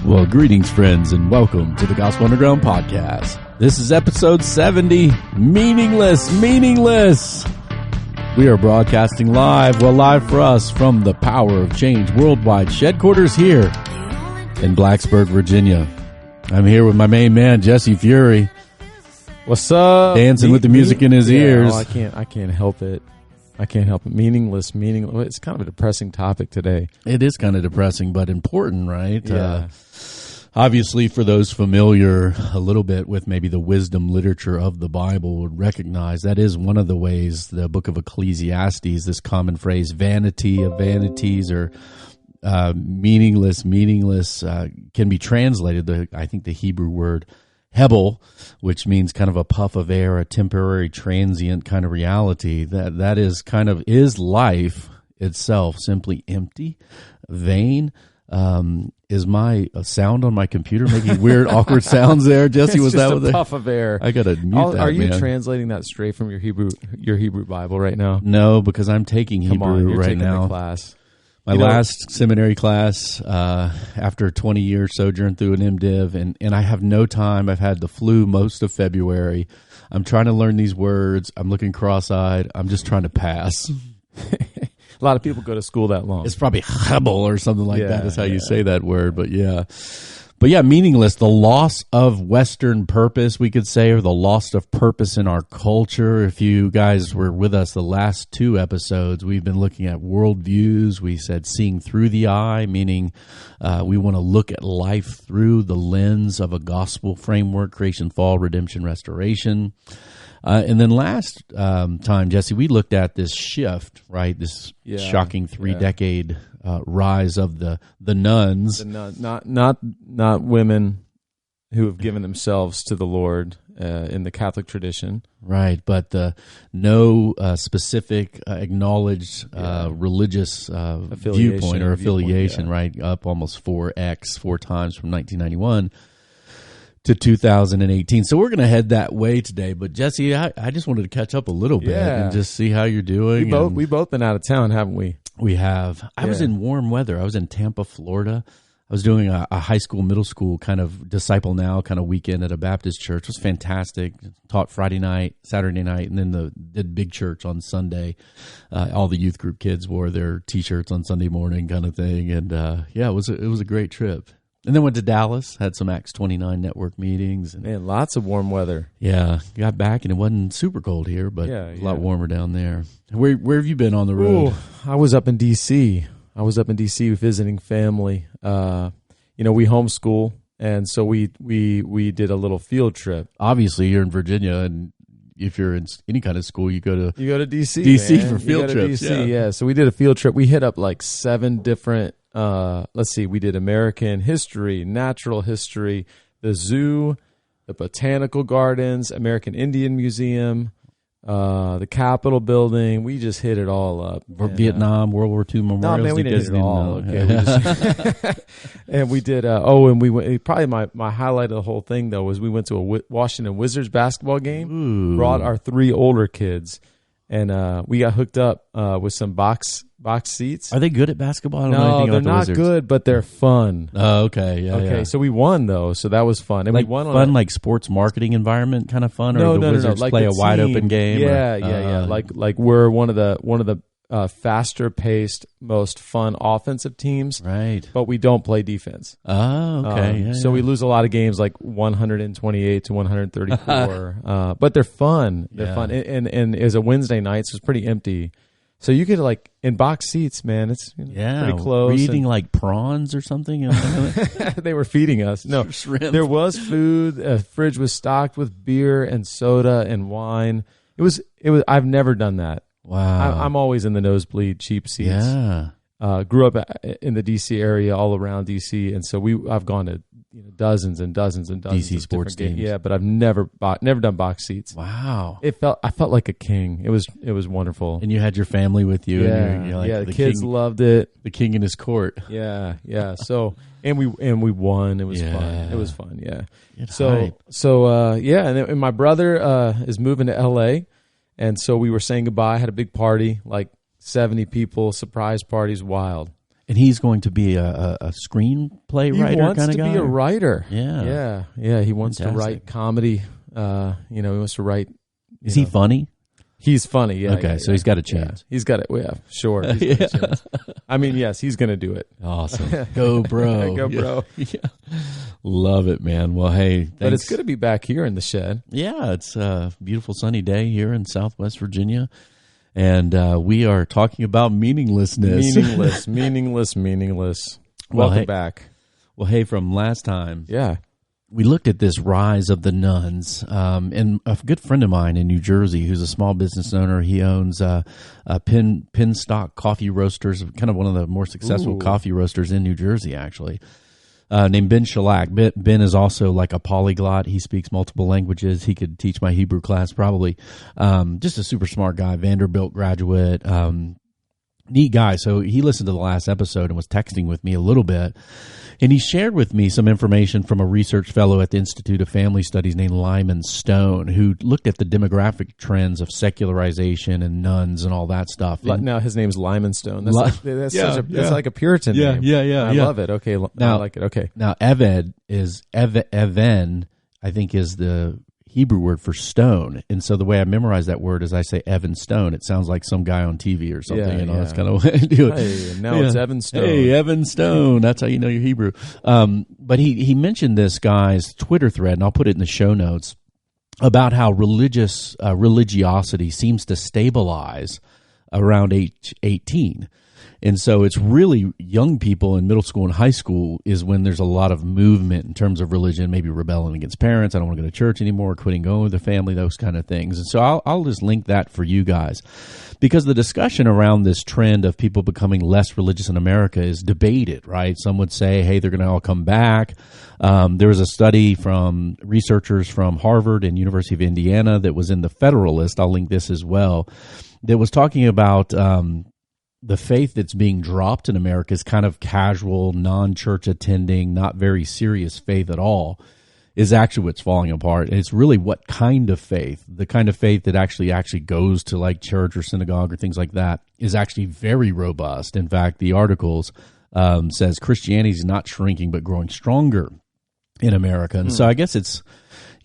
Well, greetings, friends, and welcome to the Gospel Underground Podcast. This is episode 70, Meaningless, Meaningless. We are broadcasting live for us from the Power of Change Worldwide headquarters here in Blacksburg, Virginia. I'm here with my main man, Jesse Fury. What's up? Dancing with the music in his ears. Oh, I can't help it. Meaningless. It's kind of a depressing topic today. It is kind of depressing, but important, right? Yeah. Obviously, for those familiar a little bit with maybe the wisdom literature of the Bible would recognize that is one of the ways the book of Ecclesiastes, this common phrase, vanity of vanities, or meaningless, can be translated. I think the Hebrew word hebel, which means kind of a puff of air, a temporary, transient kind of reality. That is life itself, simply empty, vain. Is my sound on my computer making weird, awkward sounds there? Jesse, was that a puff of air? I gotta mute that. Are you man. Translating that straight from your Hebrew Bible right now? No, because I'm taking Hebrew you're right taking now. The class. My last seminary class, after a 20-year sojourn through an MDiv, and I have no time. I've had the flu most of February. I'm trying to learn these words. I'm looking cross-eyed. I'm just trying to pass. A lot of people go to school that long. It's probably hebel or something like that is how you say that word, but yeah. But yeah, meaningless, the loss of Western purpose, we could say, or the loss of purpose in our culture. If you guys were with us the last two episodes, we've been looking at worldviews. We said seeing through the eye, meaning we want to look at life through the lens of a gospel framework, creation, fall, redemption, restoration. And then last time, Jesse, we looked at this shift, right? This shocking 3-decade rise of the nuns. Not women who have given themselves to the Lord in the Catholic tradition. Right, but no specific acknowledged religious viewpoint or affiliation, right? Up almost 4 times from 1991. To 2018. So we're going to head that way today. But Jesse, I just wanted to catch up a little bit and just see how you're doing. We've both been out of town, haven't we? We have. I was in warm weather. I was in Tampa, Florida. I was doing a high school, middle school kind of Disciple Now kind of weekend at a Baptist church. It was fantastic. Taught Friday night, Saturday night, and then did big church on Sunday. All the youth group kids wore their T-shirts on Sunday morning kind of thing. And it was a great trip. And then went to Dallas, had some Acts 29 network meetings. And, man, lots of warm weather. Yeah, got back and it wasn't super cold here, but a lot warmer down there. Where have you been on the road? I was up in D.C. Visiting family. We homeschool, and so we did a little field trip. Obviously, you're in Virginia, and if you're in any kind of school, you go to D.C. D.C. for field trips. DC, So we did a field trip. We hit up like 7 different. We did American history, natural history, the zoo, the botanical gardens, American Indian Museum, the Capitol building. We just hit it all up. Vietnam, World War II memorials. No, man, we didn't hit it all. Okay, and we did. And we went. Probably my highlight of the whole thing though was we went to a Washington Wizards basketball game. Ooh. Brought our 3 older kids, and we got hooked up with some box seats. Are they good at basketball? I don't know No, anything they're about the not Wizards. good, but they're fun. Oh, okay. Yeah, Okay, yeah. so we won though, so that was fun. And like we won fun, like sports marketing environment kind of fun, or no, the Wizards like play the a wide team. open game. Yeah. Like we're one of the faster paced, most fun offensive teams, right? But we don't play defense. Oh, okay. So we lose a lot of games, like 128 to 134. But they're fun. They're fun, and it was a Wednesday night, so it's pretty empty. So you could in box seats, man. It's pretty close. Were you eating like prawns or something? They were feeding us. No, shrimp. There was food. The fridge was stocked with beer and soda and wine. It was. I've never done that. Wow. I'm always in the nosebleed, cheap seats. Yeah. Grew up in the D.C. area, all around D.C., and so I've gone to dozens and dozens and dozens DC of sports different games. teams. Yeah, but I've never done box seats. Wow. I felt like a king. It was wonderful. And you had your family with you. Yeah, and you're like the kids loved it. The king in his court. Yeah. So and we won. It was fun. It was fun. Yeah. And my brother is moving to L.A. And so we were saying goodbye. Had a big party, like 70 people, surprise parties, wild. And he's going to be a screenplay writer kind of guy? He wants to be a writer. Yeah. Yeah. He wants Fantastic. to write comedy. He wants to write. Is he funny? He's funny, yeah. Okay, so he's got a chance. Yeah. He's got it. Yeah, sure. He's got a chance. I mean, yes, he's going to do it. Awesome. Go, bro. Go, bro. Yeah. Love it, man. Well, hey, thanks. But it's good to be back here in the shed. Yeah, it's a beautiful sunny day here in Southwest Virginia. And we are talking about meaninglessness. Meaningless. Well, Welcome back. Well, hey, from last time. Yeah. We looked at this rise of the nuns, and a good friend of mine in New Jersey, who's a small business owner, he owns Penstock Coffee Roasters, kind of one of the more successful coffee roasters in New Jersey, actually, named Ben Shellac. Ben is also like a polyglot. He speaks multiple languages. He could teach my Hebrew class probably. Just a super smart guy, Vanderbilt graduate, neat guy. So he listened to the last episode and was texting with me a little bit. And he shared with me some information from a research fellow at the Institute of Family Studies named Lyman Stone, who looked at the demographic trends of secularization and nuns and all that stuff. And now his name's Lyman Stone. That's like a Puritan name. Yeah. I love it. Okay, now, I like it. Okay. Now, Eved is Even, I think, is the Hebrew word for stone. And so the way I memorize that word is I say Evan Stone. It sounds like some guy on TV or something. That's kind of what I do it. Hey, now it's Evan Stone. Hey, Evan Stone. That's how you know you're Hebrew. But he mentioned this guy's Twitter thread, and I'll put it in the show notes, about how religiosity seems to stabilize around age 18. And so it's really young people in middle school and high school is when there's a lot of movement in terms of religion, maybe rebelling against parents. I don't want to go to church anymore, quitting going with the family, those kind of things. And so I'll just link that for you guys, because the discussion around this trend of people becoming less religious in America is debated, right? Some would say, hey, they're going to all come back. There was a study from researchers from Harvard and University of Indiana that was in the Federalist. I'll link this as well, that was talking about the faith that's being dropped in America is kind of casual, non-church attending, not very serious faith at all, is actually what's falling apart. And it's really what kind of faith, the kind of faith that actually goes to like church or synagogue or things like that, is actually very robust. In fact, the articles says Christianity is not shrinking but growing stronger in America. And so I guess you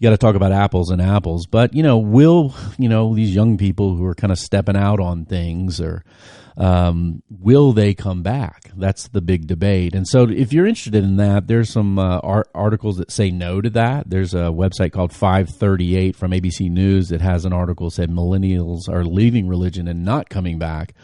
got to talk about apples and apples. But, will these young people who are kind of stepping out on things, or will they come back? That's the big debate. And so if you're interested in that, there's some articles that say no to that. There's a website called 538 from ABC News that has an article that said millennials are leaving religion and not coming back.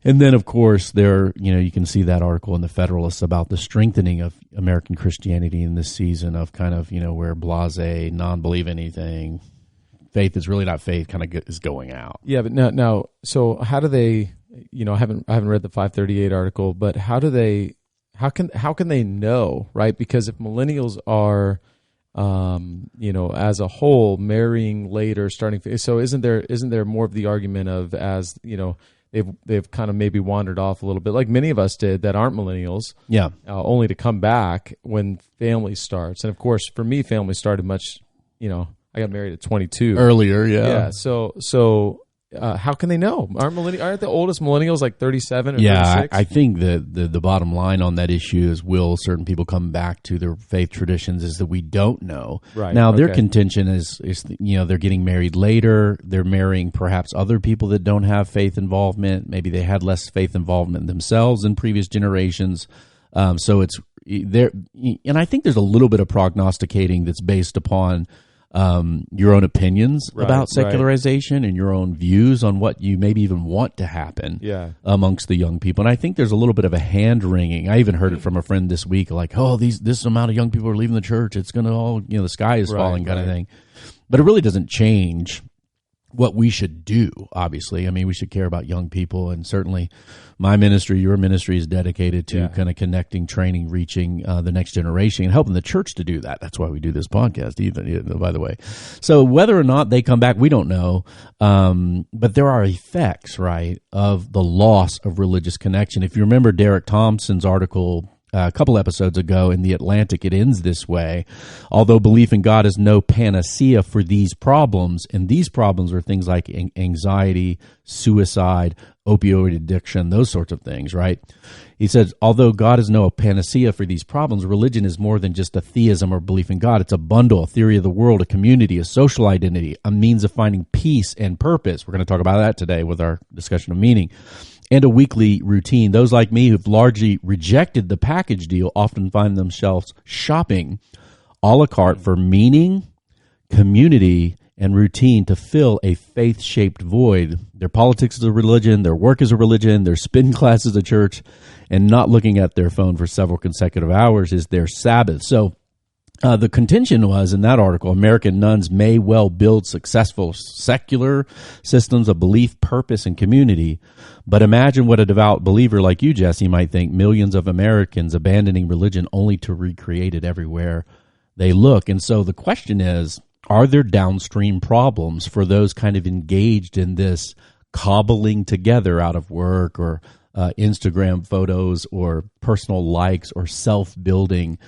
And then, of course, you can see that article in the Federalist about the strengthening of American Christianity in this season of kind of, where blase, non-believe anything, faith is really not faith, kind of is going out. Yeah, but now, so how do they? I haven't read the 538 article, but how can they know, right? Because if millennials are, as a whole, marrying later, starting, so isn't there more of the argument of, as they've kind of maybe wandered off a little bit, like many of us did that aren't millennials, only to come back when family starts. And of course, for me, family started much, I got married at 22 earlier, yeah. So how can they know? Aren't the oldest millennials like 37 or 36? I think the bottom line on that issue is, will certain people come back to their faith traditions, is that we don't know. Right. Now, their contention is they're getting married later. They're marrying perhaps other people that don't have faith involvement. Maybe they had less faith involvement themselves in previous generations. So it's there. And I think there's a little bit of prognosticating that's based upon your own opinions about secularization and your own views on what you maybe even want to happen amongst the young people. And I think there's a little bit of a hand wringing. I even heard it from a friend this week, like, this amount of young people are leaving the church. It's going to all, the sky is falling kind of thing. But it really doesn't change what we should do, obviously. I mean, we should care about young people, and certainly my ministry, your ministry, is dedicated to kind of connecting, training, reaching the next generation, and helping the church to do that. That's why we do this podcast, even, by the way. So whether or not they come back, we don't know. But there are effects, right, of the loss of religious connection. If you remember Derek Thompson's article a couple episodes ago in The Atlantic. It ends this way. Although belief in God is no panacea for these problems, and these problems are things like anxiety, suicide, opioid addiction, those sorts of things, right? He says, although God is no panacea for these problems, religion is more than just a theism or belief in God. It's a bundle, a theory of the world, a community, a social identity, a means of finding peace and purpose. We're going to talk about that today with our discussion of meaning. And a weekly routine. Those like me who've largely rejected the package deal often find themselves shopping a la carte for meaning, community, and routine to fill a faith-shaped void. Their politics is a religion, their work is a religion, their spin class is a church, and not looking at their phone for several consecutive hours is their Sabbath. So the contention was in that article, American nuns may well build successful secular systems of belief, purpose, and community, but imagine what a devout believer like you, Jesse, might think, millions of Americans abandoning religion only to recreate it everywhere they look. And so the question is, are there downstream problems for those kind of engaged in this cobbling together out of work or Instagram photos or personal likes or self-building,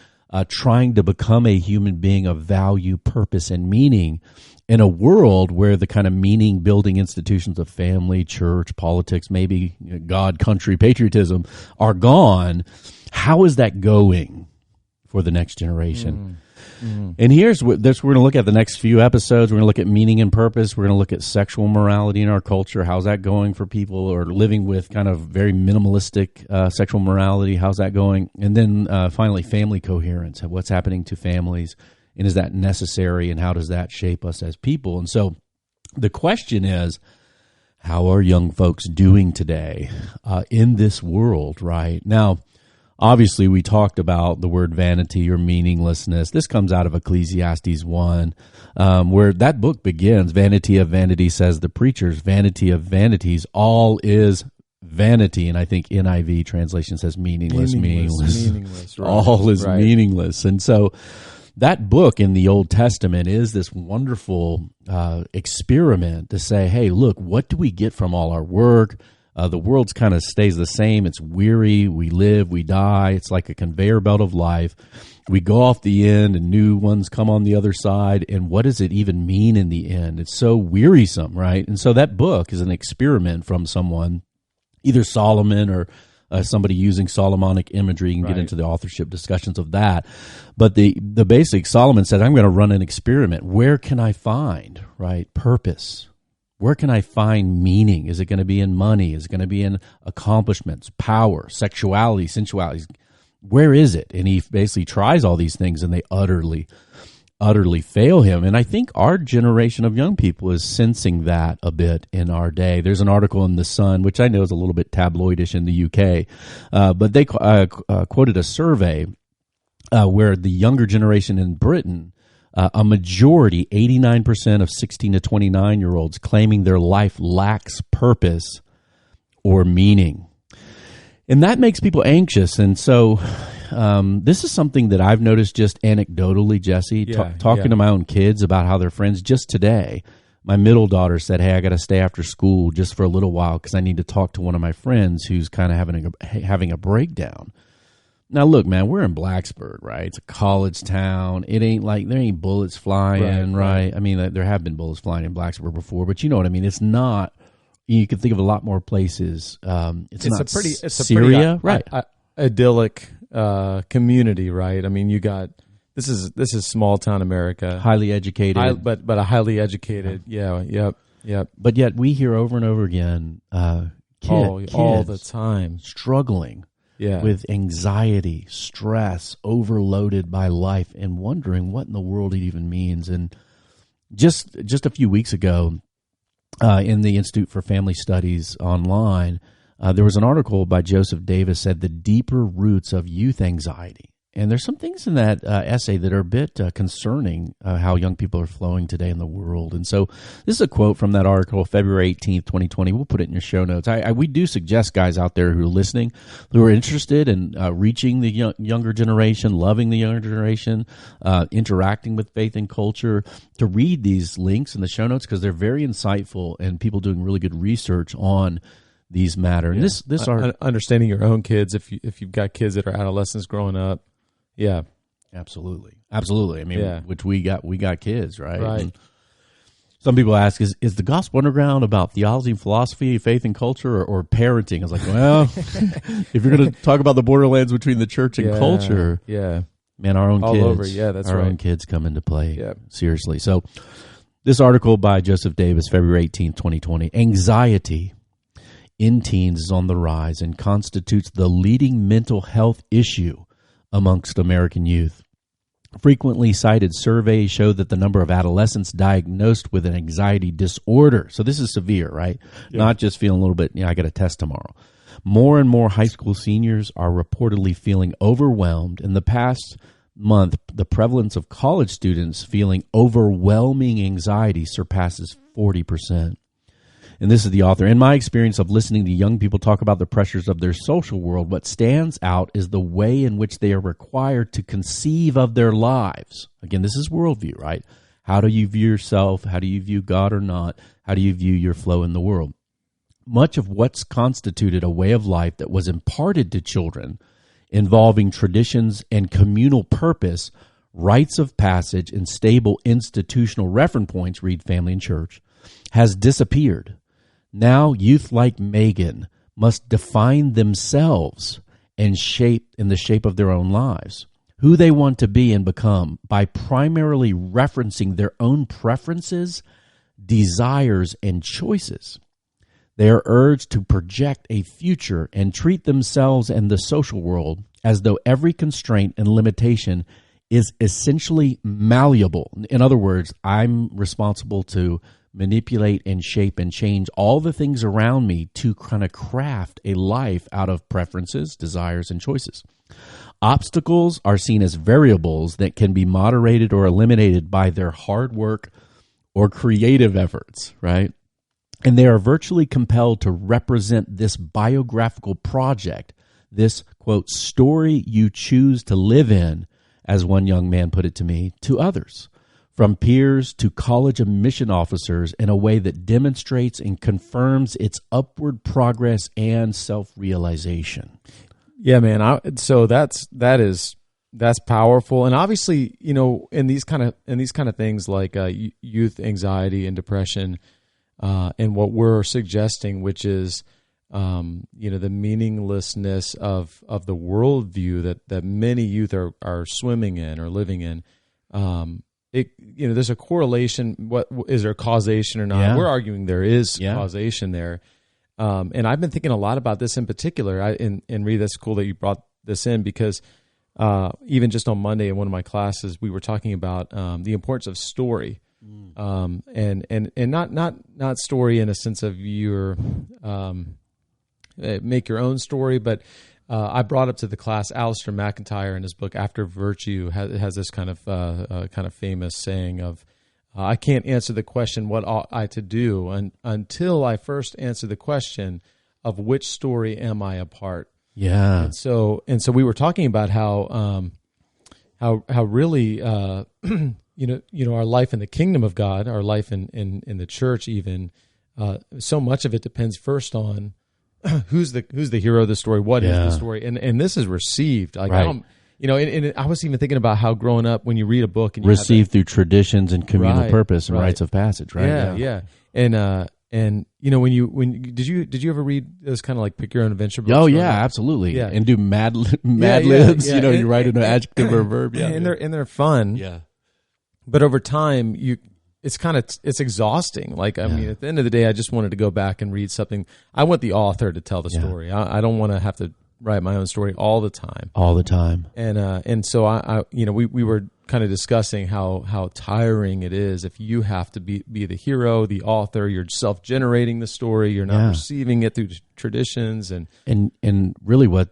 trying to become a human being of value, purpose, and meaning in a world where the kind of meaning-building institutions of family, church, politics, maybe God, country, patriotism are gone? How is that going for the next generation? And here's what we're going to look at the next few episodes. We're going to look at meaning and purpose. We're going to look at sexual morality in our culture. How's that going for people who are living with kind of very minimalistic sexual morality? How's that going? And then finally, family coherence. What's happening to families? And is that necessary? And how does that shape us as people? And so the question is, how are young folks doing today in this world, right? Now, obviously, we talked about the word vanity or meaninglessness. This comes out of Ecclesiastes 1, where that book begins, vanity of vanity, says the preachers, vanity of vanities, all is vanity. And I think NIV translation says meaningless. Meaningless, right. All is meaningless. And so that book in the Old Testament is this wonderful experiment to say, hey, look, what do we get from all our work? The world's kind of stays the same. It's weary. We live, we die. It's like a conveyor belt of life. We go off the end and new ones come on the other side. And what does it even mean in the end? It's so wearisome, right? And so that book is an experiment from someone, either Solomon or somebody using Solomonic imagery. You can get into the authorship discussions of that. But the basic, Solomon said, I'm going to run an experiment. Where can I find, purpose? Where can I find meaning? Is it going to be in money? Is it going to be in accomplishments, power, sexuality, sensuality? Where is it? And he basically tries all these things, and they utterly fail him. And I think our generation of young people is sensing that a bit in our day. There's an article in The Sun, which I know is a little bit tabloidish in the UK, but they quoted a survey where the younger generation in Britain, a majority, 89% of 16 to 29-year-olds claiming their life lacks purpose or meaning. And that makes people anxious. And so this is something that I've noticed just anecdotally, Jesse, talking to my own kids about how their friends. Just today, my middle daughter said, hey, I got to stay after school just for a little while because I need to talk to one of my friends who's kind of having a breakdown. Now, look, man, we're in Blacksburg, right? It's a college town. It ain't like there ain't bullets flying, right? I mean, there have been bullets flying in Blacksburg before, but you know what I mean? It's not. You can think of a lot more places. It's not Syria, right? Idyllic community, right? I mean, you got this is small town America, highly educated, but a highly educated, yep. But yet we hear over and over again, kids all the time struggling. With anxiety, stress, overloaded by life, and wondering what in the world it even means. And just a few weeks ago, in the Institute for Family Studies online, there was an article by Joseph Davis said the deeper roots of youth anxiety. And there's some things in that essay that are a bit concerning how young people are flowing today in the world. And so this is a quote from that article, February 18th, 2020. We'll put it in your show notes. We do suggest guys out there who are listening, who are interested in reaching the younger generation, loving the younger generation, interacting with faith and culture, to read these links in the show notes because they're very insightful and people doing really good research on these matter. And this are understanding your own kids if you've got kids that are adolescents growing up. Yeah. Absolutely. I mean, which we got kids, right? Right. And some people ask, is the Gospel Underground about theology and philosophy, faith and culture, or parenting? I was like, well, if you're going to talk about the borderlands between the church and culture, man, our own all kids, over. Yeah, that's our right. own kids come into play. Yeah. Seriously. So this article by Joseph Davis, February 18th, 2020, anxiety in teens is on the rise and constitutes the leading mental health issue amongst American youth. Frequently cited surveys show that the number of adolescents diagnosed with an anxiety disorder, so this is severe, right? Yeah. Not just feeling a little bit, I got a test tomorrow. More and more high school seniors are reportedly feeling overwhelmed. In the past month, the prevalence of college students feeling overwhelming anxiety surpasses 40%. And this is the author. In my experience of listening to young people talk about the pressures of their social world, what stands out is the way in which they are required to conceive of their lives. Again, this is worldview, right? How do you view yourself? How do you view God or not? How do you view your flow in the world? Much of what's constituted a way of life that was imparted to children involving traditions and communal purpose, rites of passage, and stable institutional reference points, read family and church, has disappeared. Now, youth like Megan must define themselves and shape in the shape of their own lives, who they want to be and become by primarily referencing their own preferences, desires, and choices. They are urged to project a future and treat themselves and the social world as though every constraint and limitation is essentially malleable. In other words, I'm responsible to manipulate and shape and change all the things around me to kind of craft a life out of preferences, desires, and choices. Obstacles are seen as variables that can be moderated or eliminated by their hard work or creative efforts, right? And they are virtually compelled to represent this biographical project, this, quote, story you choose to live in, as one young man put it to me, to others, from peers to college admission officers, in a way that demonstrates and confirms its upward progress and self-realization. Yeah, man. So that's powerful, and obviously, in these kind of things like youth anxiety and depression, and what we're suggesting, which is the meaninglessness of the worldview that many youth are swimming in or living in. There's a correlation. What is there causation or not? Yeah. We're arguing there is causation there. And I've been thinking a lot about this in particular. And Reed, that's cool that you brought this in, because even just on Monday in one of my classes, we were talking about the importance of story, and not story in a sense of your make your own story, but I brought up to the class Alistair McIntyre in his book After Virtue has this kind of famous saying of, I can't answer the question, what ought I to do, until I first answer the question of which story am I a part. Yeah. And so we were talking about how really our life in the kingdom of God, our life in the church even, so much of it depends first on who's the hero of the story, what is the story, and this is received. Like, right. And I was even thinking about how growing up, when you read a book and you received through traditions and communal purpose and rites of passage, right? Yeah. And when did you ever read those kind of like pick your own adventure books? Oh yeah, absolutely. Yeah, and do mad libs. Yeah. You write an adjective or a verb. Yeah, and they're fun. Yeah, but over time it's exhausting. Like, I mean, at the end of the day, I just wanted to go back and read something. I want the author to tell the story. I don't want to have to write my own story all the time. And so we were kind of discussing how tiring it is if you have to be the hero, the author. You're self-generating the story. You're not receiving it through traditions and really what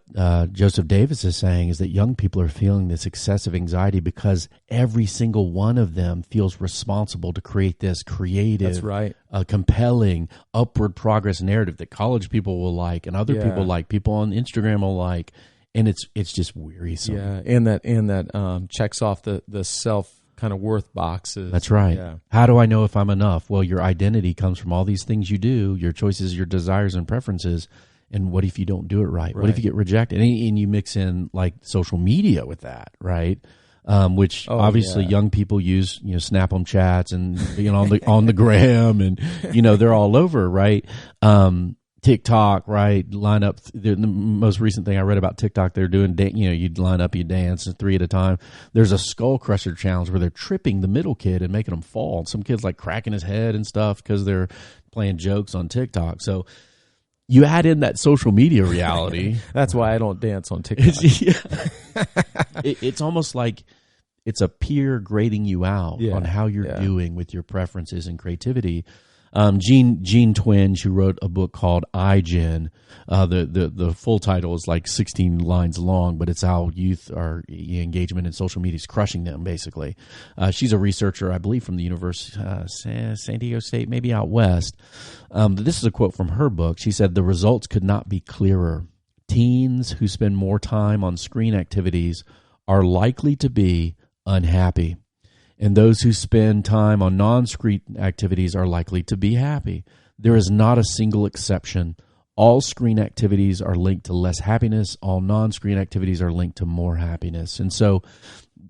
Joseph Davis is saying is that young people are feeling this excessive anxiety because every single one of them feels responsible to create this creative, that's right, compelling, upward progress narrative that college people will like and other people like, people on Instagram will like. And it's just wearisome. Yeah, and that checks off the self kind of worth boxes. That's right. Yeah. How do I know if I'm enough? Well, your identity comes from all these things you do, your choices, your desires and preferences. And what if you don't do it right? What if you get rejected? And you mix in like social media with that, right? Which obviously young people use, Snap 'em chats and on the gram, and they're all over, right? TikTok, right? Line up. The most recent thing I read about TikTok, they're doing, you'd line up, you dance 3 at a time. There's a skull crusher challenge where they're tripping the middle kid and making him fall. Some kid's like cracking his head and stuff because they're playing jokes on TikTok. So you add in that social media reality. That's why I don't dance on TikTok. It's almost like it's a peer grading you out on how you're doing with your preferences and creativity. Gene Twenge, who wrote a book called iGen, the full title is like 16 lines long, but it's how youth are engagement in social media is crushing them, basically. She's a researcher, I believe, from the University San Diego State, maybe out west. This is a quote from her book. She said, "The results could not be clearer. Teens who spend more time on screen activities are likely to be unhappy. And those who spend time on non-screen activities are likely to be happy. There is not a single exception. All screen activities are linked to less happiness. All non-screen activities are linked to more happiness." And so,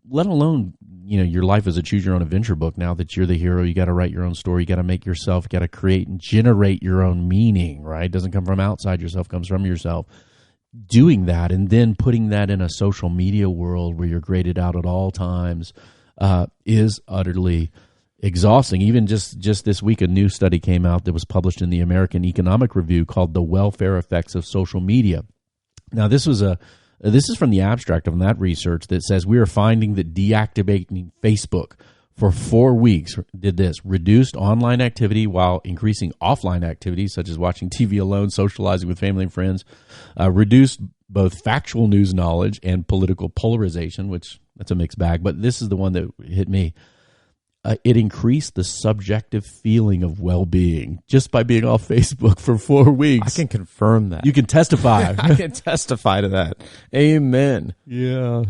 let alone, your life as a choose your own adventure book, now that you're the hero, you got to write your own story, you got to make yourself, you got to create and generate your own meaning, right? It doesn't come from outside yourself, it comes from yourself. Doing that and then putting that in a social media world where you're graded out at all times, is utterly exhausting. Even just this week, a new study came out that was published in the American Economic Review called "The Welfare Effects of Social Media." Now, this is from the abstract of that research that says we are finding that deactivating Facebook for 4 weeks did this: reduced online activity while increasing offline activities such as watching TV alone, socializing with family and friends, reduced both factual news knowledge and political polarization, which that's a mixed bag, but this is the one that hit me. It increased the subjective feeling of well-being just by being off Facebook for 4 weeks. I can confirm that. You can testify. I can testify to that. Amen. Yeah.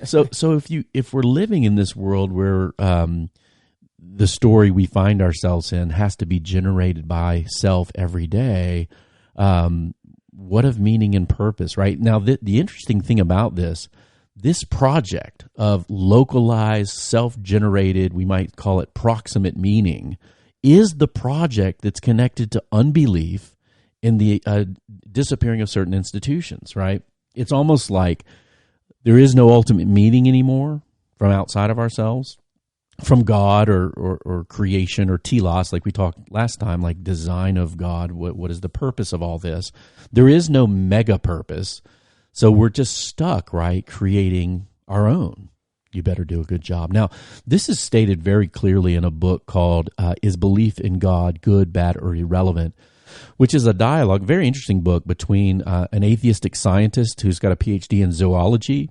So if we're living in this world where the story we find ourselves in has to be generated by self every day, what of meaning and purpose, right? Now, the interesting thing about this project of localized, self-generated, we might call it proximate meaning, is the project that's connected to unbelief in the disappearing of certain institutions, right? It's almost like there is no ultimate meaning anymore from outside of ourselves, from God or creation or telos, like we talked last time, like design of God. What is the purpose of all this? There is no mega purpose. So we're just stuck, right, creating our own. You better do a good job. Now, this is stated very clearly in a book called Is Belief in God Good, Bad, or Irrelevant?, which is a dialogue, very interesting book between an atheistic scientist who's got a PhD in zoology,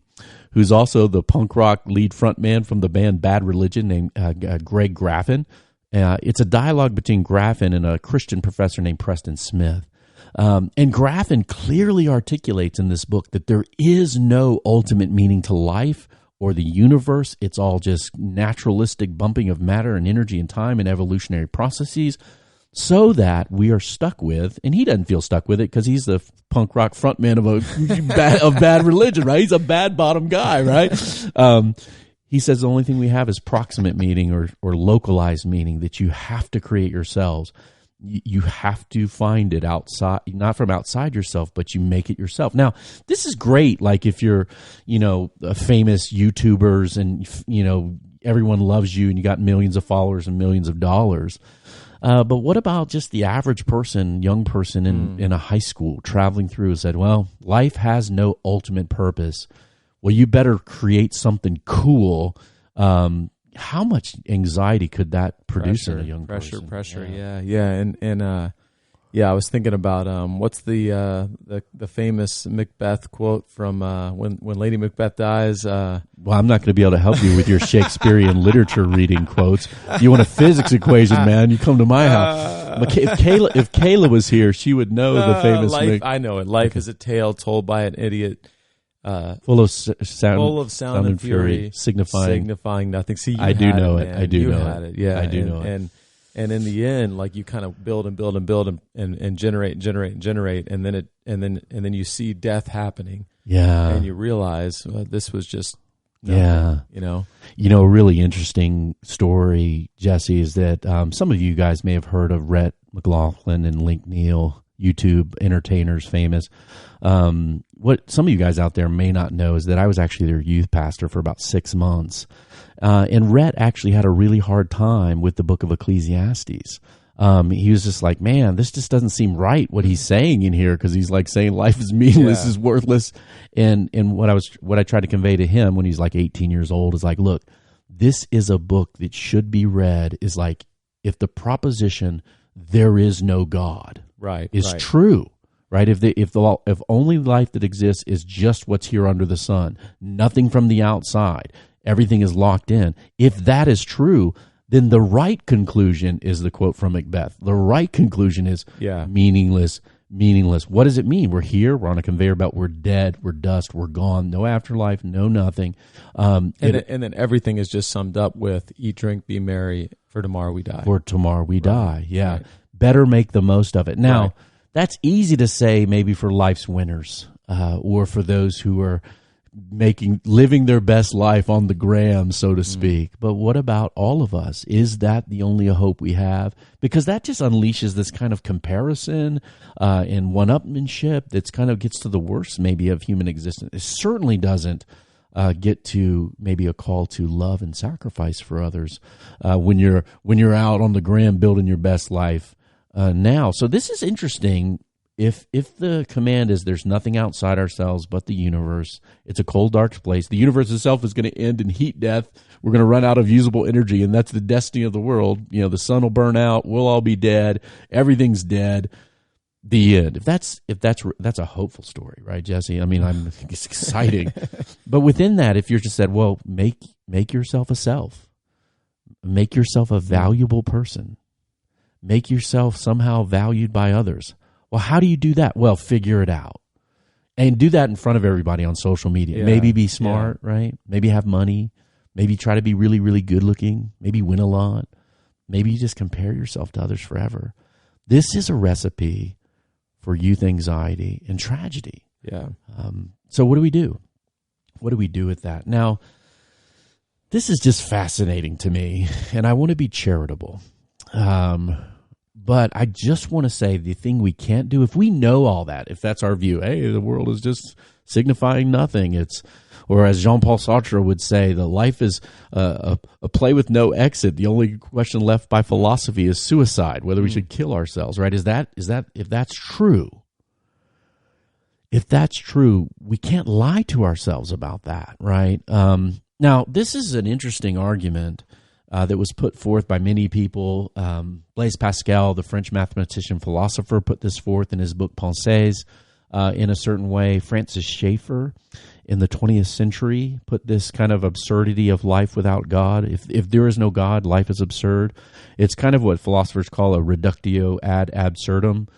who's also the punk rock lead frontman from the band Bad Religion, named Greg Graffin. It's a dialogue between Graffin and a Christian professor named Preston Smith. And Graffin clearly articulates in this book that there is no ultimate meaning to life or the universe. It's all just naturalistic bumping of matter and energy and time and evolutionary processes, so that we are stuck with, and he doesn't feel stuck with it because he's the punk rock frontman of Bad Religion, right? He's a bad bottom guy, right? He says the only thing we have is proximate meaning or localized meaning that you have to create yourselves. You have to find it outside, not from outside yourself, but you make it yourself. Now, this is great. Like if you're, famous YouTubers and, everyone loves you and you got millions of followers and millions of dollars. But what about just the average person, young person in a high school traveling through and said, well, life has no ultimate purpose. Well, you better create something cool. How much anxiety could that produce in a young person? Pressure, yeah. And I was thinking about what's the famous Macbeth quote from when Lady Macbeth dies. Well, I'm not going to be able to help you with your Shakespearean literature reading quotes. You want a physics equation, man? You come to my house. If Kayla was here, she would know the famous. Life, I know it. Life is a tale told by an idiot. full of sound, full of sound and fury, signifying nothing. See, I do know it. Man. I do you know had it. Yeah, I do know it. And in the end, like you kind of build and build and build and generate, and then you see death happening. Yeah, and you realize this was just nothing, a really interesting story, Jesse, is that some of you guys may have heard of Rhett McLaughlin and Link Neal, YouTube entertainers, famous. What some of you guys out there may not know is that I was actually their youth pastor for about 6 months. And Rhett actually had a really hard time with the book of Ecclesiastes. He was just like, man, this just doesn't seem right what he's saying in here, because he's like saying life is meaningless, is worthless. And what I tried to convey to him when he's like 18 years old is like, look, this is a book that should be read is like, if the proposition there is no God is true, right? If only life that exists is just what's here under the sun, nothing from the outside, everything is locked in. If that is true, then the right conclusion is the quote from Macbeth. The right conclusion is meaningless. What does it mean? We're here. We're on a conveyor belt. We're dead. We're dust. We're gone. No afterlife. No nothing. And then everything is just summed up with eat, drink, be merry, for tomorrow we die. For tomorrow we die. Yeah. Right. Better make the most of it. Now, that's easy to say maybe for life's winners or for those who are living their best life on the gram, so to speak. But what about all of us? Is that the only hope we have? Because that just unleashes this kind of comparison and one-upmanship that's kind of gets to the worst maybe of human existence. It certainly doesn't get to maybe a call to love and sacrifice for others when you're out on the gram building your best life now. So this is interesting. If the command is there's nothing outside ourselves but the universe, it's a cold, dark place. The universe itself is going to end in heat death. We're going to run out of usable energy, and that's the destiny of the world. The sun will burn out. We'll all be dead. Everything's dead. The end. If that's a hopeful story, right, Jesse? I mean, it's exciting. But within that, if you're just said, well, make yourself a self. Make yourself a valuable person. Make yourself somehow valued by others. Well, how do you do that? Well, figure it out. And do that in front of everybody on social media. Yeah, maybe be smart, right? Maybe have money. Maybe try to be really, really good looking. Maybe win a lot. Maybe you just compare yourself to others forever. This is a recipe for youth anxiety and tragedy. Yeah. So what do we do? What do we do with that? Now, this is just fascinating to me, and I want to be charitable. But I just want to say the thing we can't do, if we know all that, if that's our view, hey, the world is just signifying nothing. Or as Jean-Paul Sartre would say, the life is a play with no exit. The only question left by philosophy is suicide, whether we should kill ourselves, right? If that's true, we can't lie to ourselves about that, right? Now, this is an interesting argument that was put forth by many people. Blaise Pascal, the French mathematician philosopher, put this forth in his book Pensées in a certain way. Francis Schaeffer in the 20th century put this kind of absurdity of life without God. If there is no God, life is absurd. It's kind of what philosophers call a reductio ad absurdum.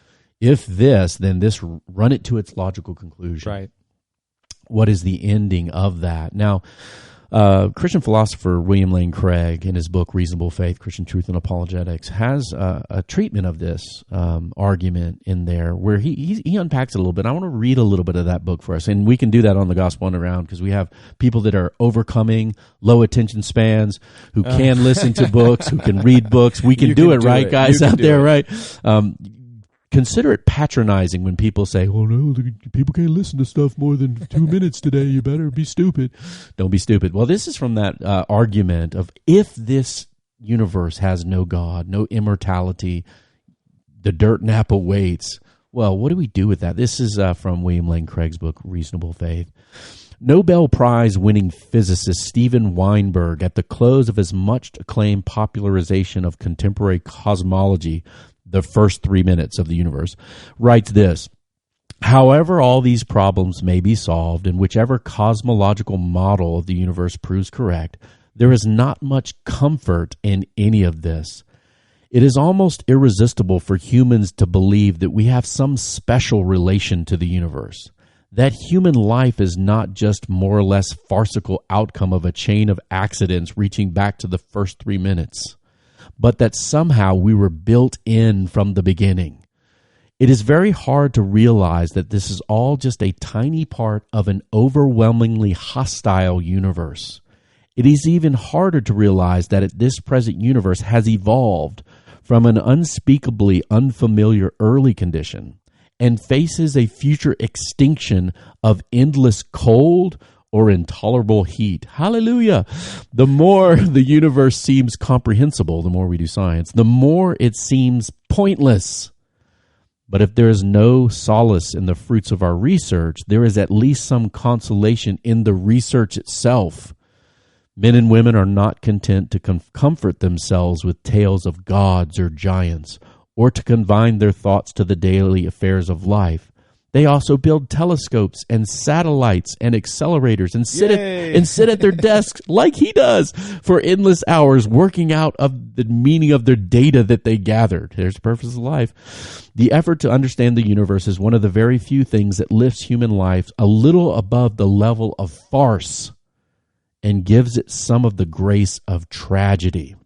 If this, then this, run it to its logical conclusion. Right. What is the ending of that? Now, Christian philosopher William Lane Craig, in his book Reasonable Faith, Christian Truth and Apologetics, has a treatment of this argument in there where he unpacks it a little bit. I want to read a little bit of that book for us, and we can do that on the Gospel Underground because we have people that are overcoming low attention spans, who can listen to books, who can read books. We can do it, right, guys out there, right? Consider it patronizing when people say, "Oh no, people can't listen to stuff more than 2 minutes today. You better be stupid." Don't be stupid. Well, this is from that argument of if this universe has no God, no immortality, the dirt nap awaits. Well, what do we do with that? This is from William Lane Craig's book, Reasonable Faith. Nobel Prize-winning physicist Steven Weinberg, at the close of his much-acclaimed popularization of contemporary cosmology, the first 3 minutes of the universe, writes this: however all these problems may be solved, and whichever cosmological model of the universe proves correct, there is not much comfort in any of this. It is almost irresistible for humans to believe that we have some special relation to the universe, that human life is not just more or less farcical outcome of a chain of accidents reaching back to the first 3 minutes, but that somehow we were built in from the beginning. It is very hard to realize that this is all just a tiny part of an overwhelmingly hostile universe. It is even harder to realize that this present universe has evolved from an unspeakably unfamiliar early condition and faces a future extinction of endless cold or intolerable heat. Hallelujah! The more the universe seems comprehensible, the more we do science, the more it seems pointless. But if there is no solace in the fruits of our research, there is at least some consolation in the research itself. Men and women are not content to comfort themselves with tales of gods or giants, or to confine their thoughts to the daily affairs of life. They also build telescopes and satellites and accelerators and sit at their desks like he does for endless hours working out of the meaning of their data that they gathered. There's the purpose of life. The effort to understand the universe is one of the very few things that lifts human life a little above the level of farce and gives it some of the grace of tragedy.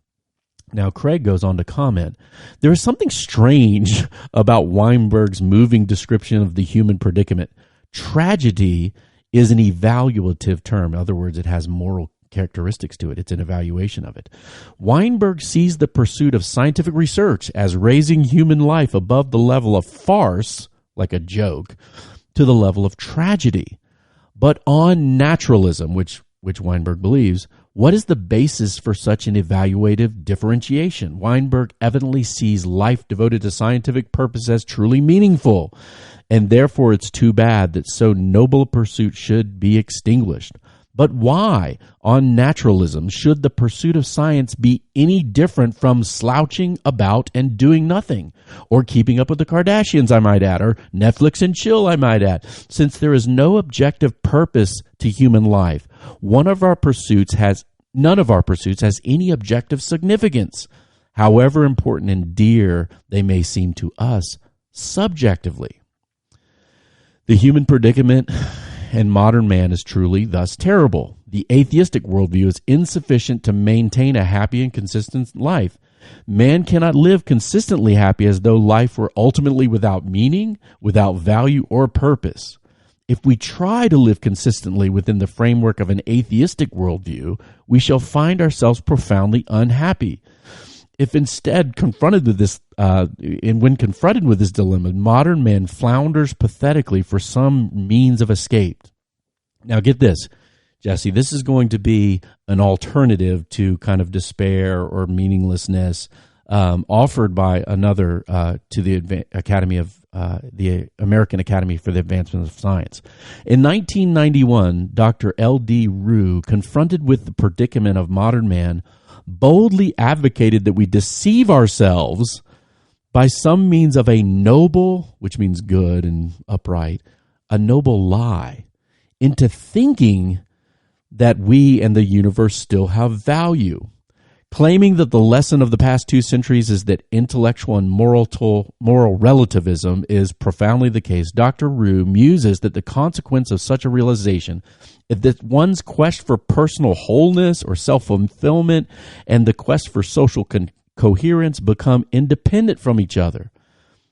Now, Craig goes on to comment, there is something strange about Weinberg's moving description of the human predicament. Tragedy is an evaluative term. In other words, it has moral characteristics to it. It's an evaluation of it. Weinberg sees the pursuit of scientific research as raising human life above the level of farce, like a joke, to the level of tragedy. But on naturalism, which Weinberg believes, what is the basis for such an evaluative differentiation? Weinberg evidently sees life devoted to scientific purpose as truly meaningful, and therefore it's too bad that so noble a pursuit should be extinguished. But why, on naturalism, should the pursuit of science be any different from slouching about and doing nothing, or keeping up with the Kardashians, I might add, or Netflix and chill, I might add, since there is no objective purpose to human life? None of our pursuits has any objective significance, however important and dear they may seem to us subjectively. The human predicament and modern man is truly thus terrible. The atheistic worldview is insufficient to maintain a happy and consistent life. Man cannot live consistently happy as though life were ultimately without meaning, without value or purpose. If we try to live consistently within the framework of an atheistic worldview, we shall find ourselves profoundly unhappy. If instead confronted with this, when confronted with this dilemma, modern man flounders pathetically for some means of escape. Now, get this, Jesse. This is going to be an alternative to kind of despair or meaninglessness offered by another to the Academy of the American Academy for the Advancement of Science. In 1991, Dr. L.D. Rue, confronted with the predicament of modern man, boldly advocated that we deceive ourselves by some means of a noble, which means good and upright, a noble lie, into thinking that we and the universe still have value. Claiming that the lesson of the past 2 centuries is that intellectual and moral relativism is profoundly the case, Dr. Rue muses that the consequence of such a realization is that one's quest for personal wholeness or self-fulfillment and the quest for social coherence become independent from each other.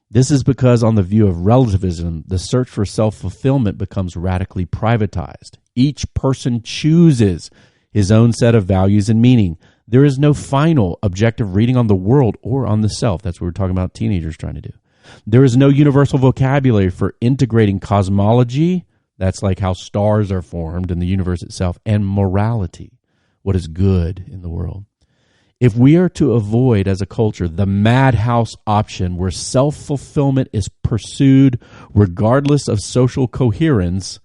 This is because, on the view of relativism, the search for self-fulfillment becomes radically privatized. Each person chooses his own set of values and meaning. There is no final objective reading on the world or on the self. That's what we're talking about teenagers trying to do. There is no universal vocabulary for integrating cosmology, that's like how stars are formed in the universe itself, and morality, what is good in the world. If we are to avoid, as a culture, the madhouse option where self-fulfillment is pursued regardless of social coherence,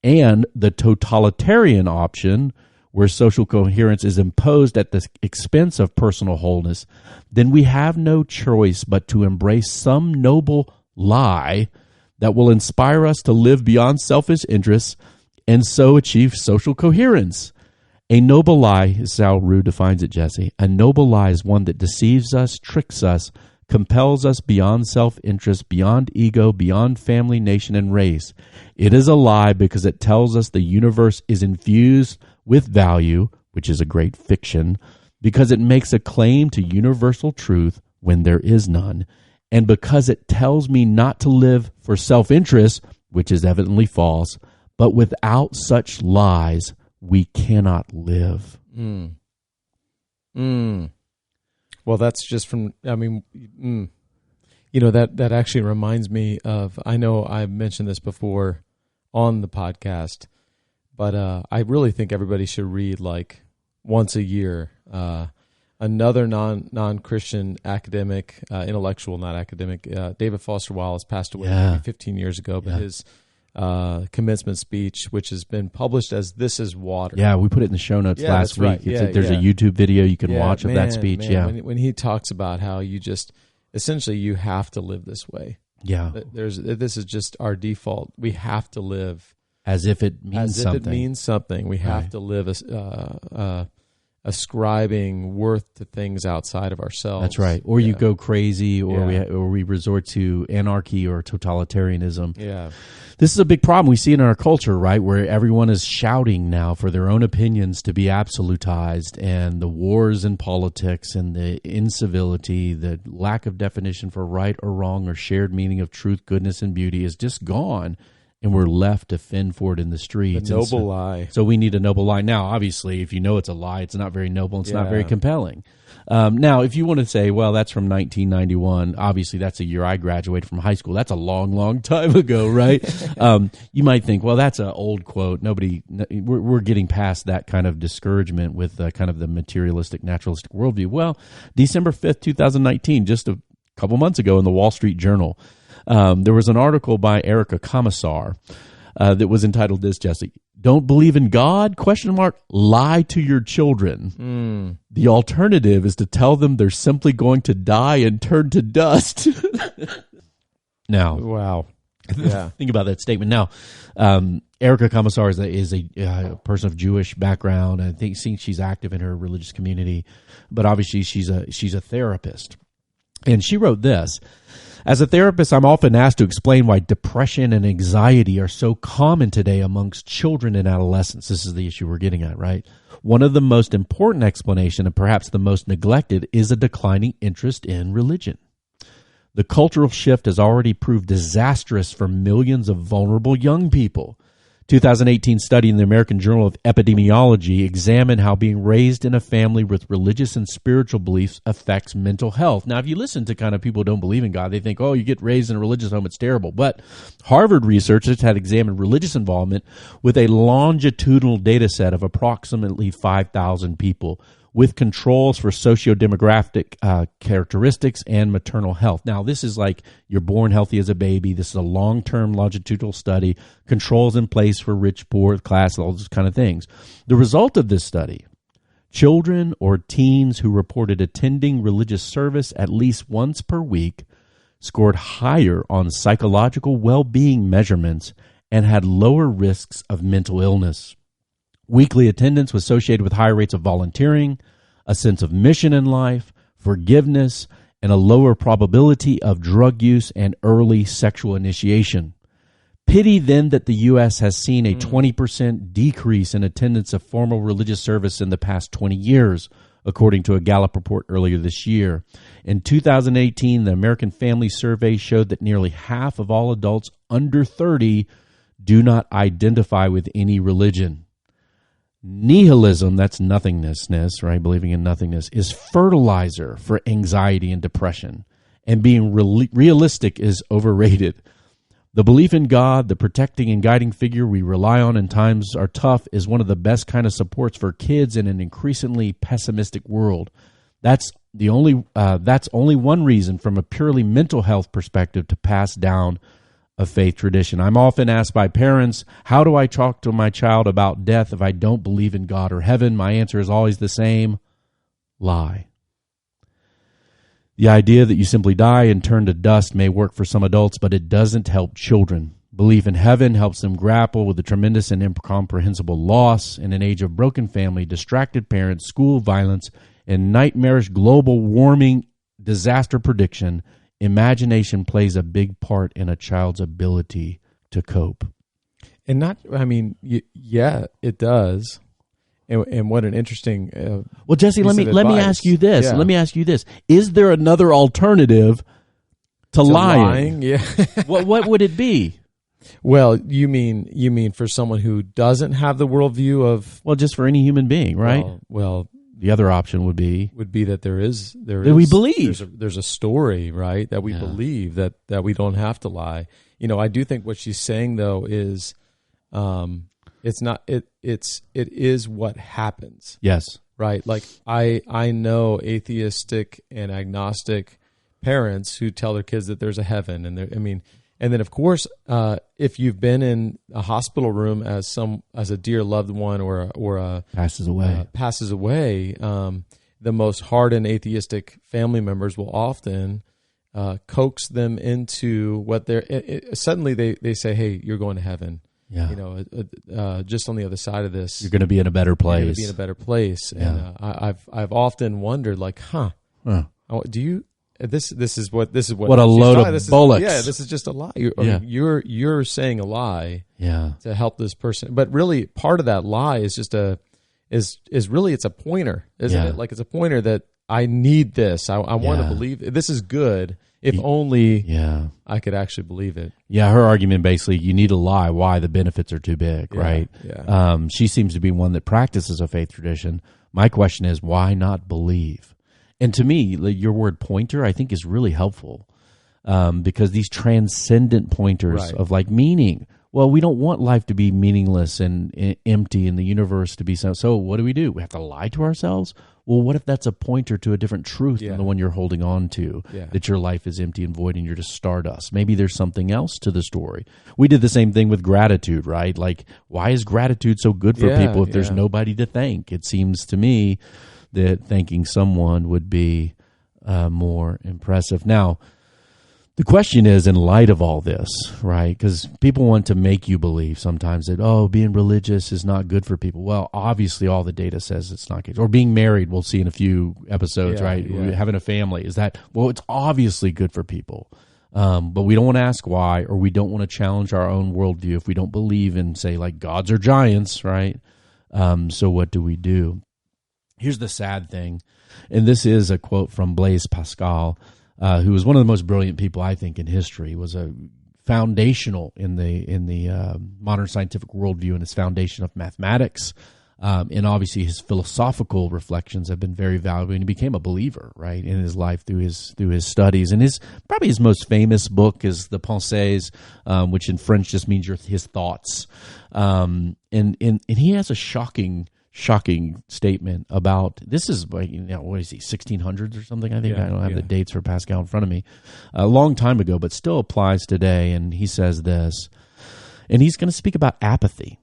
and the totalitarian option where social coherence is imposed at the expense of personal wholeness, then we have no choice but to embrace some noble lie that will inspire us to live beyond selfish interests and so achieve social coherence. A noble lie is how Rue defines it, Jesse. A noble lie is one that deceives us, tricks us, compels us beyond self-interest, beyond ego, beyond family, nation, and race. It is a lie because it tells us the universe is infused with value, which is a great fiction, because it makes a claim to universal truth when there is none, and because it tells me not to live for self-interest, which is evidently false, but without such lies, we cannot live. Well, that's just from, that actually reminds me of, I know I've mentioned this before on the podcast, but I really think everybody should read like once a year, another non-Christian academic, intellectual, not academic, David Foster Wallace passed away maybe 15 years ago, but his commencement speech, which has been published as "This Is Water." Yeah, we put it in the show notes last week. Right. There's a YouTube video you can watch of that speech. When he talks about how you just essentially you have to live this way. Yeah, this is just our default. We have to live as if it means something. If it means something. We have to live ascribing worth to things outside of ourselves. That's right. Or you go crazy, or we resort to anarchy or totalitarianism. Yeah. This is a big problem we see in our culture, right, where everyone is shouting now for their own opinions to be absolutized, and the wars in politics and the incivility, the lack of definition for right or wrong or shared meaning of truth, goodness, and beauty is just gone. And we're left to fend for it in the streets. A noble lie. So we need a noble lie. Now, obviously, if you know it's a lie, it's not very noble. It's not very compelling. Now, if you want to say, well, that's from 1991, obviously that's the year I graduated from high school. That's a long, long time ago, right? You might think, well, that's an old quote. We're getting past that kind of discouragement with kind of the materialistic, naturalistic worldview. Well, December 5th, 2019, just a couple months ago in the Wall Street Journal, there was an article by Erica Commissar that was entitled this, Jesse. Don't believe in God? ? Lie to your children. The alternative is to tell them they're simply going to die and turn to dust. Now, wow. Yeah. Think about that statement. Now, Erica Commissar is a person of Jewish background. I think she's active in her religious community, but obviously she's a therapist. And she wrote this. As a therapist, I'm often asked to explain why depression and anxiety are so common today amongst children and adolescents. This is the issue we're getting at, right? One of the most important explanations, and perhaps the most neglected, is a declining interest in religion. The cultural shift has already proved disastrous for millions of vulnerable young people. 2018 study in the American Journal of Epidemiology examined how being raised in a family with religious and spiritual beliefs affects mental health. Now, if you listen to kind of people who don't believe in God, they think, oh, you get raised in a religious home, it's terrible. But Harvard researchers had examined religious involvement with a longitudinal data set of approximately 5,000 people, with controls for socio-demographic characteristics and maternal health. Now, this is like you're born healthy as a baby. This is a long-term longitudinal study, controls in place for rich, poor, class, all those kind of things. The result of this study, children or teens who reported attending religious service at least once per week scored higher on psychological well-being measurements and had lower risks of mental illness. Weekly attendance was associated with higher rates of volunteering, a sense of mission in life, forgiveness, and a lower probability of drug use and early sexual initiation. Pity then that the U.S. has seen a 20% decrease in attendance of formal religious service in the past 20 years, according to a Gallup report earlier this year. In 2018, the American Family Survey showed that nearly half of all adults under 30 do not identify with any religion. Nihilism, that's nothingness, right? Believing in nothingness, is fertilizer for anxiety and depression. And being realistic is overrated. The belief in God, the protecting and guiding figure we rely on in times are tough, is one of the best kind of supports for kids in an increasingly pessimistic world. That's only one reason from a purely mental health perspective to pass down a faith tradition. I'm often asked by parents, how do I talk to my child about death if I don't believe in God or heaven? My answer is always the same: lie. The idea that you simply die and turn to dust may work for some adults, but it doesn't help children. Belief in heaven helps them grapple with the tremendous and incomprehensible loss in an age of broken family, distracted parents, school violence, and nightmarish global warming disaster prediction, imagination plays a big part in a child's ability to cope. And yeah, it does. And what an interesting. Well, Jesse, let me ask you this. Yeah. Let me ask you this: is there another alternative to lying? Yeah. What would it be? Well, you mean for someone who doesn't have the worldview of Well, just for any human being, right? Well, the other option would be that we believe. There's a story, right? That we believe that we don't have to lie. I do think what she's saying though is, it is what happens. Yes. Right. Like I know atheistic and agnostic parents who tell their kids that there's a heaven, and and then of course, if you've been in a hospital room as a dear loved one or a passes away, the most hardened atheistic family members will often coax them into what suddenly they say, hey, you're going to heaven. Yeah. Just on the other side of this, you're going to be in a better place. You're going to be in a better place. Yeah. And I've often wondered, like, do you? This is what what a load of bullocks. This is just a lie. You're saying a lie. Yeah. To help this person, but really part of that lie is just it's a pointer, isn't it? Like it's a pointer that I need this. I want to believe this is good. If only I could actually believe it. Yeah, her argument basically, you need to lie. Why? The benefits are too big, right? Yeah. She seems to be one that practices a faith tradition. My question is, why not believe? And to me, your word pointer, I think, is really helpful because these transcendent pointers of like meaning. Well, we don't want life to be meaningless and empty and the universe to be so what do? We have to lie to ourselves? Well, what if that's a pointer to a different truth than the one you're holding on to, that your life is empty and void and you're just stardust? Maybe there's something else to the story. We did the same thing with gratitude, right? Like, why is gratitude so good for people if there's nobody to thank? It seems to me that thanking someone would be more impressive. Now, the question is, in light of all this, right, because people want to make you believe sometimes that, being religious is not good for people. Well, obviously all the data says it's not good. Or being married, we'll see in a few episodes, right? Yeah. Having a family, is that, it's obviously good for people. But we don't want to ask why, or we don't want to challenge our own worldview if we don't believe in, say, like gods are giants, right? So what do we do? Here's the sad thing, and this is a quote from Blaise Pascal, who was one of the most brilliant people, I think, in history. Was a foundational in the modern scientific worldview and his foundation of mathematics, and obviously his philosophical reflections have been very valuable. And he became a believer, right, in his life through his studies. And probably his most famous book is the Pensées, which in French just means his thoughts. And he has a shocking statement about, this is like, what is he, 1600s or something? I think I don't have the dates for Pascal in front of me. A long time ago, but still applies today. And he says this, and he's going to speak about apathy,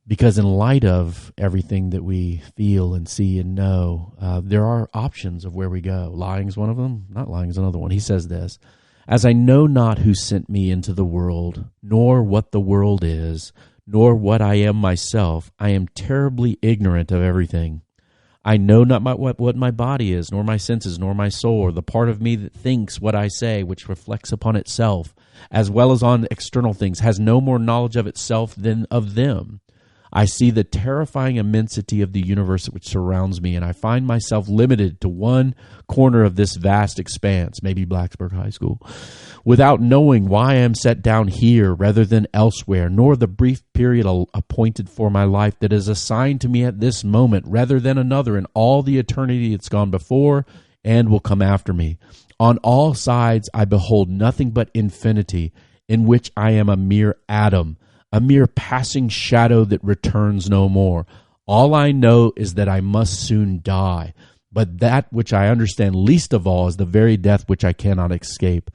because in light of everything that we feel and see and know, there are options of where we go. Lying is one of them. Not lying is another one. He says this, as I know not who sent me into the world, nor what the world is, nor what I am myself, I am terribly ignorant of everything. I know not what my body is, nor my senses, nor my soul, or the part of me that thinks what I say, which reflects upon itself, as well as on external things, has no more knowledge of itself than of them. I see the terrifying immensity of the universe which surrounds me, and I find myself limited to one corner of this vast expanse, maybe Blacksburg High School, without knowing why I am set down here rather than elsewhere, nor the brief period appointed for my life that is assigned to me at this moment rather than another in all the eternity that's gone before and will come after me. On all sides I behold nothing but infinity, in which I am a mere atom, a mere passing shadow that returns no more. All I know is that I must soon die, but that which I understand least of all is the very death which I cannot escape.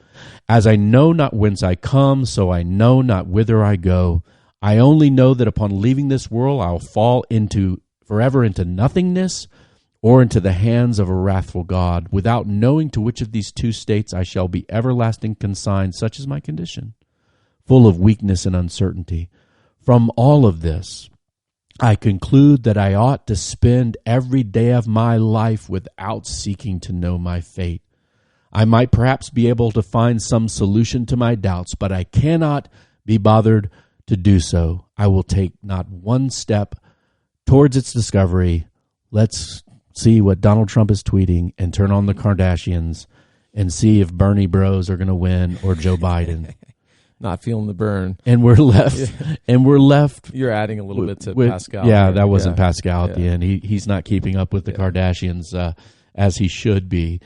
As I know not whence I come, so I know not whither I go. I only know that upon leaving this world I will fall forever into nothingness, or into the hands of a wrathful God, without knowing to which of these two states I shall be everlasting consigned. Such is my condition, full of weakness and uncertainty. From all of this, I conclude that I ought to spend every day of my life without seeking to know my fate. I might perhaps be able to find some solution to my doubts, but I cannot be bothered to do so. I will take not one step towards its discovery. Let's see what Donald Trump is tweeting and turn on the Kardashians and see if Bernie Bros are going to win or Joe Biden. Not feeling the burn. And we're left. You're adding a little bit to with, Pascal. Yeah, there. that wasn't Pascal at the end. He's not keeping up with the Kardashians as he should be.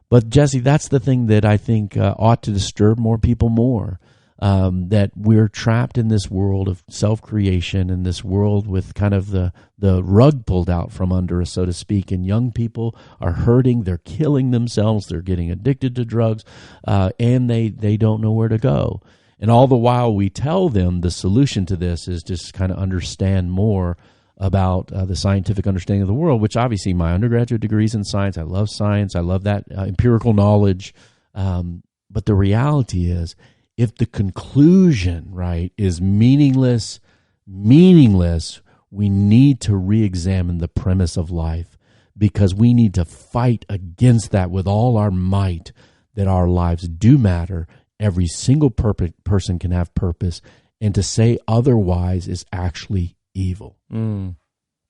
But Jesse, that's the thing that I think ought to disturb more people more. That we're trapped in this world of self-creation, and this world with kind of the rug pulled out from under us, so to speak, and young people are hurting, they're killing themselves, they're getting addicted to drugs, and they don't know where to go. And all the while we tell them the solution to this is just kind of understand more about the scientific understanding of the world, which obviously my undergraduate degrees in science, I love science, I love that empirical knowledge, but the reality is, if the conclusion, right, is meaningless, we need to re-examine the premise of life, because we need to fight against that with all our might, that our lives do matter. Every single person can have purpose, and to say otherwise is actually evil. And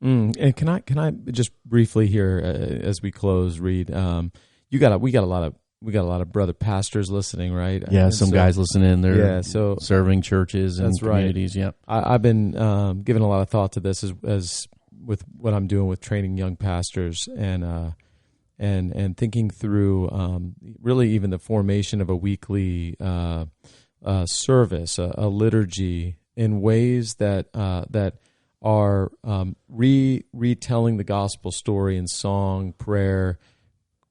can I just briefly here as we close, Reed? We got a lot of brother pastors listening, right? Yeah, and some guys listening. They're so serving churches and communities. Right. Yep. I've been giving a lot of thought to this as with what I'm doing with training young pastors, and thinking through really even the formation of a weekly service, a liturgy, in ways that are retelling the gospel story in song, prayer,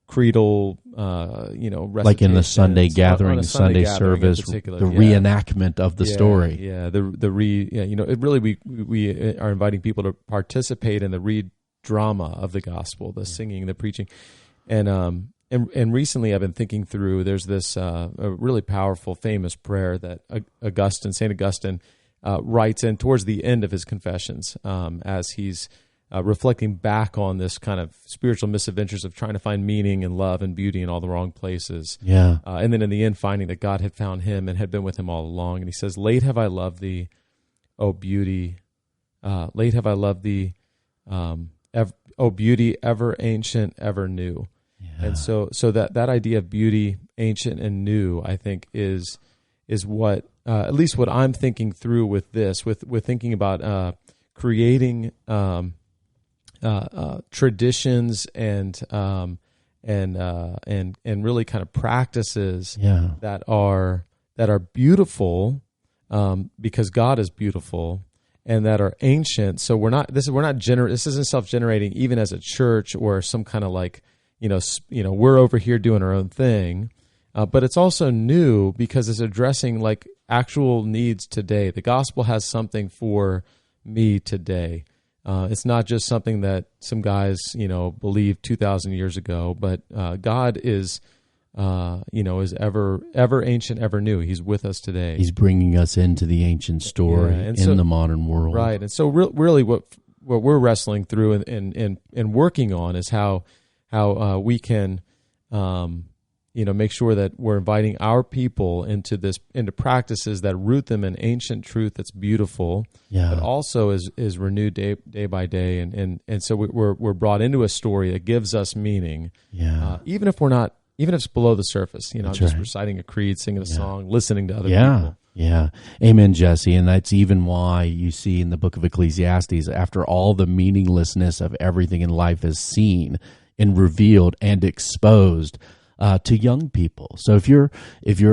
creedal, like in the Sunday gathering, Sunday service, the reenactment of the story. Yeah, it really we are inviting people to participate in the drama of the gospel, the singing, the preaching, and recently I've been thinking through. There's this a really powerful, famous prayer that Saint Augustine writes in towards the end of his Confessions, as he's reflecting back on this kind of spiritual misadventures of trying to find meaning and love and beauty in all the wrong places. Yeah. And then in the end, finding that God had found him and had been with him all along. And he says, "Late have I loved thee, O beauty. Late have I loved thee, O beauty, ever ancient, ever new." Yeah. And so that idea of beauty, ancient and new, I think is what at least what I'm thinking through with this, with thinking about creating traditions and really kind of practices that are beautiful because God is beautiful, and that are ancient. So this isn't self-generating even as a church or some kind of like we're over here doing our own thing, but it's also new because it's addressing like actual needs today. The gospel has something for me today. It's not just something that some guys, believed 2,000 years ago, but God is ever ancient, ever new. He's with us today. He's bringing us into the ancient story in the modern world. Right. And so really what we're wrestling through and working on is how we can, make sure that we're inviting our people into practices that root them in ancient truth that's beautiful, but also is renewed day by day, and so we're brought into a story that gives us meaning, even if it's below the surface. Just reciting a creed, singing a song, listening to other people. Yeah. Amen, Jesse. And that's even why you see in the book of Ecclesiastes, after all the meaninglessness of everything in life is seen and revealed and exposed to young people. So if you're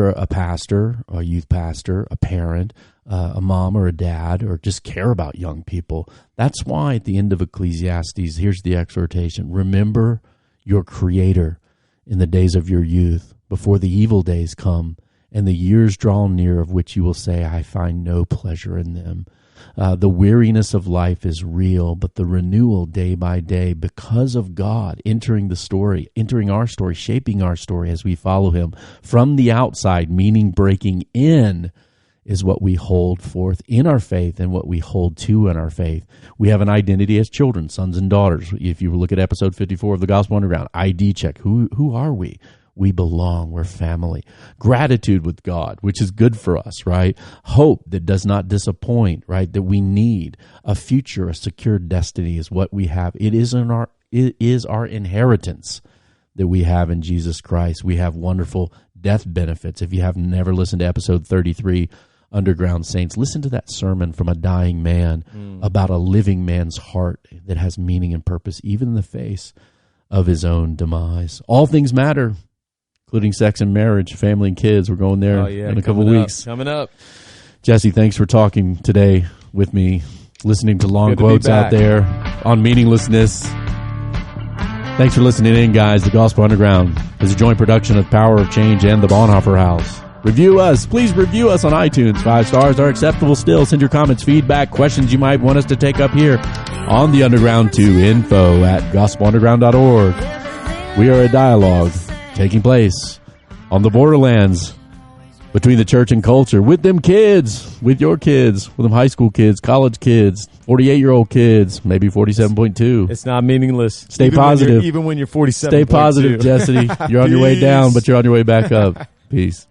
a pastor, a youth pastor, a parent, a mom or a dad, or just care about young people, that's why at the end of Ecclesiastes, here's the exhortation: remember your Creator in the days of your youth, before the evil days come and the years draw near, of which you will say, I find no pleasure in them. The weariness of life is real, but the renewal day by day, because of God entering our story, shaping our story as we follow Him from the outside, meaning breaking in, is what we hold forth in our faith and what we hold to in our faith. We have an identity as children, sons and daughters. If you look at episode 54 of the Gospel Underground, ID check. Who are we? We belong. We're family. Gratitude with God, which is good for us, right? Hope that does not disappoint, right? That we need. A future, a secure destiny is what we have. It is our inheritance that we have in Jesus Christ. We have wonderful death benefits. If you have never listened to episode 33, Underground Saints, listen to that sermon from a dying man about a living man's heart that has meaning and purpose, even in the face of his own demise. All things matter, including sex and marriage, family and kids. We're going there in a couple weeks. Coming up. Jesse, thanks for talking today with me, listening to long quotes out there on meaninglessness. Thanks for listening in, guys. The Gospel Underground is a joint production of Power of Change and the Bonhoeffer House. Review us. Please review us on iTunes. 5 stars are acceptable still. Send your comments, feedback, questions you might want us to take up here on the Underground to info@gospelunderground.org. We are a dialogue taking place on the borderlands between the church and culture, with them kids, with your kids, with them high school kids, college kids, 48-year-old kids, maybe 47.2. It's not meaningless. Stay positive. Even when you're 47.2. Stay positive, Jesse. You're on your way down, but you're on your way back up. Peace.